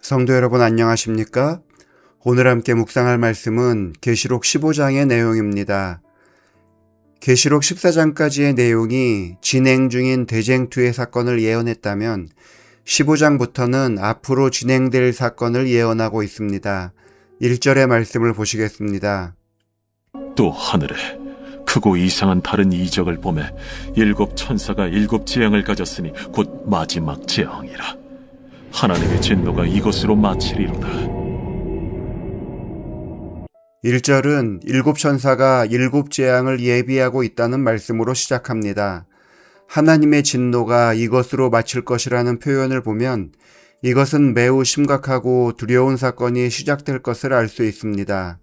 성도 여러분 안녕하십니까? 오늘 함께 묵상할 말씀은 계시록 15장의 내용입니다. 계시록 14장까지의 내용이 진행 중인 대쟁투의 사건을 예언했다면 15장부터는 앞으로 진행될 사건을 예언하고 있습니다. 1절의 말씀을 보시겠습니다. 또 하늘에 크고 이상한 다른 이적을 보매 일곱 천사가 일곱 재앙을 가졌으니 곧 마지막 재앙이라. 하나님의 진노가 이것으로 마치리로다. 1절은 일곱 천사가 일곱 재앙을 예비하고 있다는 말씀으로 시작합니다. 하나님의 진노가 이것으로 마칠 것이라는 표현을 보면 이것은 매우 심각하고 두려운 사건이 시작될 것을 알 수 있습니다.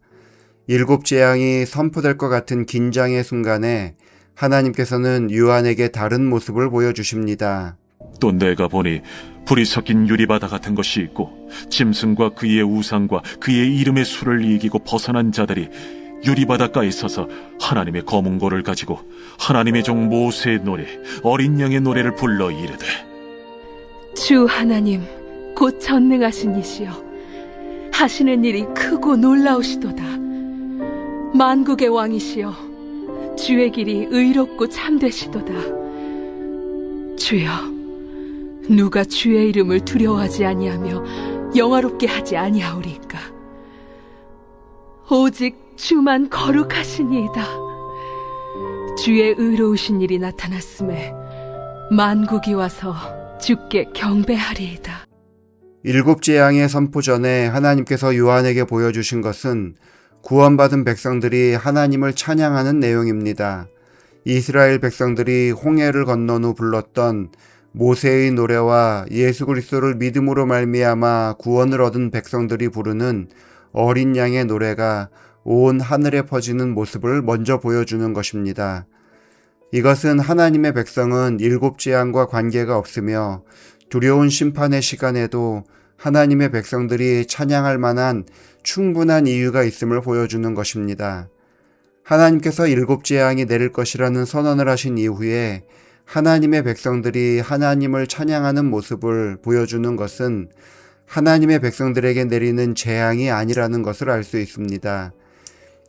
일곱 재앙이 선포될 것 같은 긴장의 순간에 하나님께서는 요한에게 다른 모습을 보여주십니다. 또 내가 보니 불이 섞인 유리바다 같은 것이 있고 짐승과 그의 우상과 그의 이름의 수를 이기고 벗어난 자들이 유리바닷가에 서서 하나님의 검은고를 가지고 하나님의 종 모세의 노래 어린 양의 노래를 불러 이르되 주 하나님 곧 전능하신 이시여 하시는 일이 크고 놀라우시도다. 만국의 왕이시여 주의 길이 의롭고 참되시도다. 주여 누가 주의 이름을 두려워하지 아니하며 영화롭게 하지 아니하오리까. 오직 주만 거룩하시니이다. 주의 의로우신 일이 나타났음에 만국이 와서 주께 경배하리이다. 일곱 재앙의 선포 전에 하나님께서 요한에게 보여주신 것은 구원받은 백성들이 하나님을 찬양하는 내용입니다. 이스라엘 백성들이 홍해를 건넌 후 불렀던 모세의 노래와 예수 그리스도를 믿음으로 말미암아 구원을 얻은 백성들이 부르는 어린 양의 노래가 온 하늘에 퍼지는 모습을 먼저 보여주는 것입니다. 이것은 하나님의 백성은 일곱 재앙과 관계가 없으며 두려운 심판의 시간에도 하나님의 백성들이 찬양할 만한 충분한 이유가 있음을 보여주는 것입니다. 하나님께서 일곱 재앙이 내릴 것이라는 선언을 하신 이후에 하나님의 백성들이 하나님을 찬양하는 모습을 보여주는 것은 하나님의 백성들에게 내리는 재앙이 아니라는 것을 알 수 있습니다.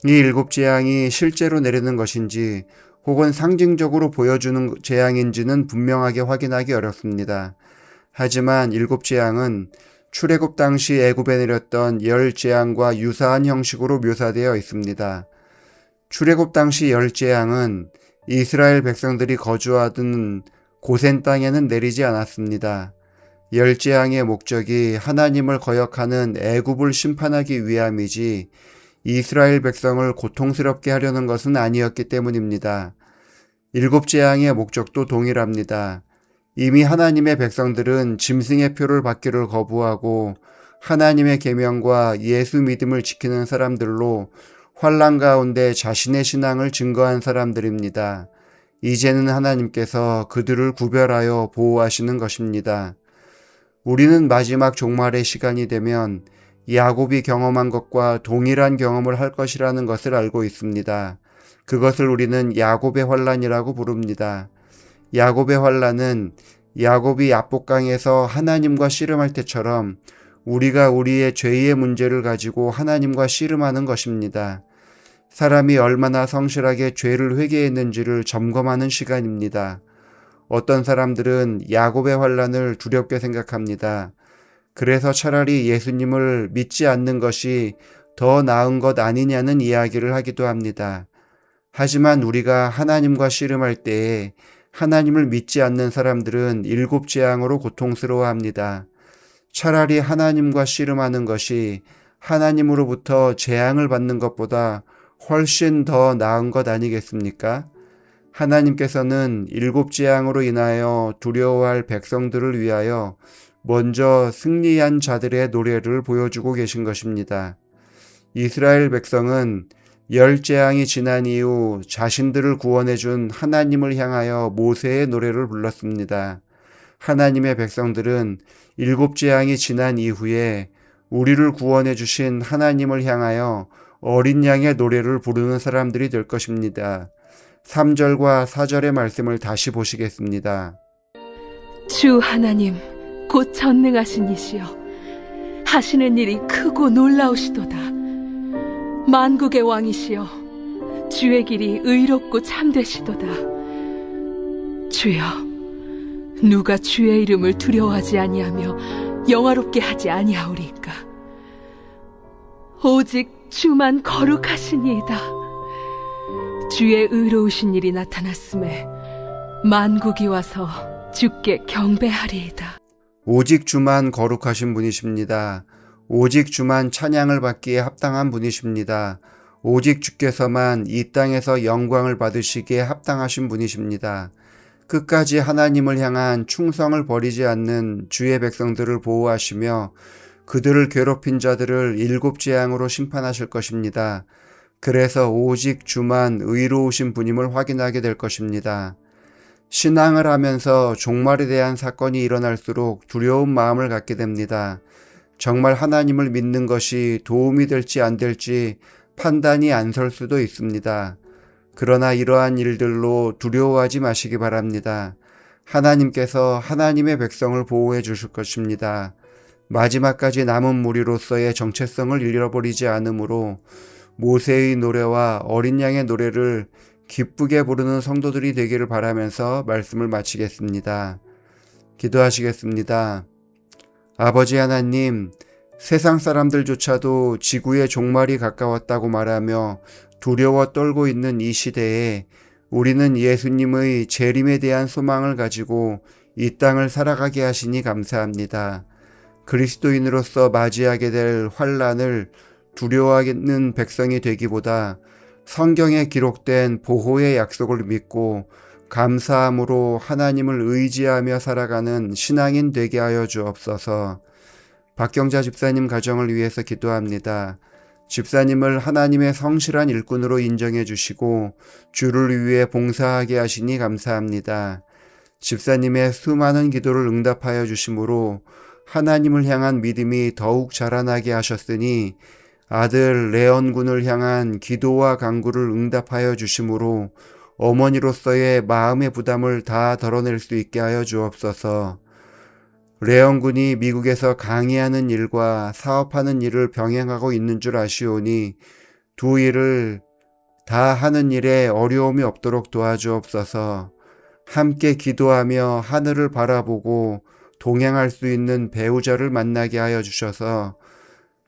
이 일곱 재앙이 실제로 내리는 것인지 혹은 상징적으로 보여주는 재앙인지는 분명하게 확인하기 어렵습니다. 하지만 일곱 재앙은 출애굽 당시 애굽에 내렸던 열 재앙과 유사한 형식으로 묘사되어 있습니다. 출애굽 당시 열 재앙은 이스라엘 백성들이 거주하던 고센 땅에는 내리지 않았습니다. 열 재앙의 목적이 하나님을 거역하는 애굽을 심판하기 위함이지 이스라엘 백성을 고통스럽게 하려는 것은 아니었기 때문입니다. 일곱 재앙의 목적도 동일합니다. 이미 하나님의 백성들은 짐승의 표를 받기를 거부하고 하나님의 계명과 예수 믿음을 지키는 사람들로 환난 가운데 자신의 신앙을 증거한 사람들입니다. 이제는 하나님께서 그들을 구별하여 보호하시는 것입니다. 우리는 마지막 종말의 시간이 되면 야곱이 경험한 것과 동일한 경험을 할 것이라는 것을 알고 있습니다. 그것을 우리는 야곱의 환난이라고 부릅니다. 야곱의 환난은 야곱이 야복강에서 하나님과 씨름할 때처럼 우리가 우리의 죄의 문제를 가지고 하나님과 씨름하는 것입니다. 사람이 얼마나 성실하게 죄를 회개했는지를 점검하는 시간입니다. 어떤 사람들은 야곱의 환난을 두렵게 생각합니다. 그래서 차라리 예수님을 믿지 않는 것이 더 나은 것 아니냐는 이야기를 하기도 합니다. 하지만 우리가 하나님과 씨름할 때에 하나님을 믿지 않는 사람들은 일곱 재앙으로 고통스러워합니다. 차라리 하나님과 씨름하는 것이 하나님으로부터 재앙을 받는 것보다 훨씬 더 나은 것 아니겠습니까? 하나님께서는 일곱 재앙으로 인하여 두려워할 백성들을 위하여 먼저 승리한 자들의 노래를 보여주고 계신 것입니다. 이스라엘 백성은 열 재앙이 지난 이후 자신들을 구원해준 하나님을 향하여 모세의 노래를 불렀습니다. 하나님의 백성들은 일곱 재앙이 지난 이후에 우리를 구원해주신 하나님을 향하여 어린 양의 노래를 부르는 사람들이 될 것입니다. 3절과 4절의 말씀을 다시 보시겠습니다. 주 하나님 곧 전능하신 이시여 하시는 일이 크고 놀라우시도다. 만국의 왕이시여, 주의 길이 의롭고 참되시도다. 주여, 누가 주의 이름을 두려워하지 아니하며 영화롭게 하지 아니하오리까? 오직 주만 거룩하시니이다. 주의 의로우신 일이 나타났음에 만국이 와서 주께 경배하리이다. 오직 주만 거룩하신 분이십니다. 오직 주만 찬양을 받기에 합당한 분이십니다. 오직 주께서만 이 땅에서 영광을 받으시기에 합당하신 분이십니다. 끝까지 하나님을 향한 충성을 버리지 않는 주의 백성들을 보호하시며 그들을 괴롭힌 자들을 일곱 재앙으로 심판하실 것입니다. 그래서 오직 주만 의로우신 분임을 확인하게 될 것입니다. 신앙을 하면서 종말에 대한 사건이 일어날수록 두려운 마음을 갖게 됩니다. 정말 하나님을 믿는 것이 도움이 될지 안 될지 판단이 안 설 수도 있습니다. 그러나 이러한 일들로 두려워하지 마시기 바랍니다. 하나님께서 하나님의 백성을 보호해 주실 것입니다. 마지막까지 남은 무리로서의 정체성을 잃어버리지 않으므로 모세의 노래와 어린 양의 노래를 기쁘게 부르는 성도들이 되기를 바라면서 말씀을 마치겠습니다. 기도하시겠습니다. 아버지 하나님, 세상 사람들조차도 지구의 종말이 가까웠다고 말하며 두려워 떨고 있는 이 시대에 우리는 예수님의 재림에 대한 소망을 가지고 이 땅을 살아가게 하시니 감사합니다. 그리스도인으로서 맞이하게 될 환난을 두려워하는 백성이 되기보다 성경에 기록된 보호의 약속을 믿고 감사함으로 하나님을 의지하며 살아가는 신앙인 되게 하여 주옵소서. 박경자 집사님 가정을 위해서 기도합니다. 집사님을 하나님의 성실한 일꾼으로 인정해 주시고 주를 위해 봉사하게 하시니 감사합니다. 집사님의 수많은 기도를 응답하여 주심으로 하나님을 향한 믿음이 더욱 자라나게 하셨으니 아들 레온 군을 향한 기도와 간구를 응답하여 주심으로 어머니로서의 마음의 부담을 다 덜어낼 수 있게 하여 주옵소서. 레온 군이 미국에서 강의하는 일과 사업하는 일을 병행하고 있는 줄 아시오니 두 일을 다 하는 일에 어려움이 없도록 도와주옵소서. 함께 기도하며 하늘을 바라보고 동행할 수 있는 배우자를 만나게 하여 주셔서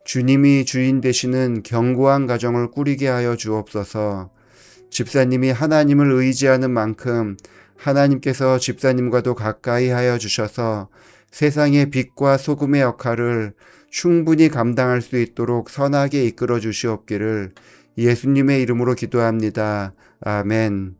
주님이 주인 되시는 견고한 가정을 꾸리게 하여 주옵소서. 집사님이 하나님을 의지하는 만큼 하나님께서 집사님과도 가까이 하여 주셔서 세상의 빛과 소금의 역할을 충분히 감당할 수 있도록 선하게 이끌어 주시옵기를 예수님의 이름으로 기도합니다. 아멘.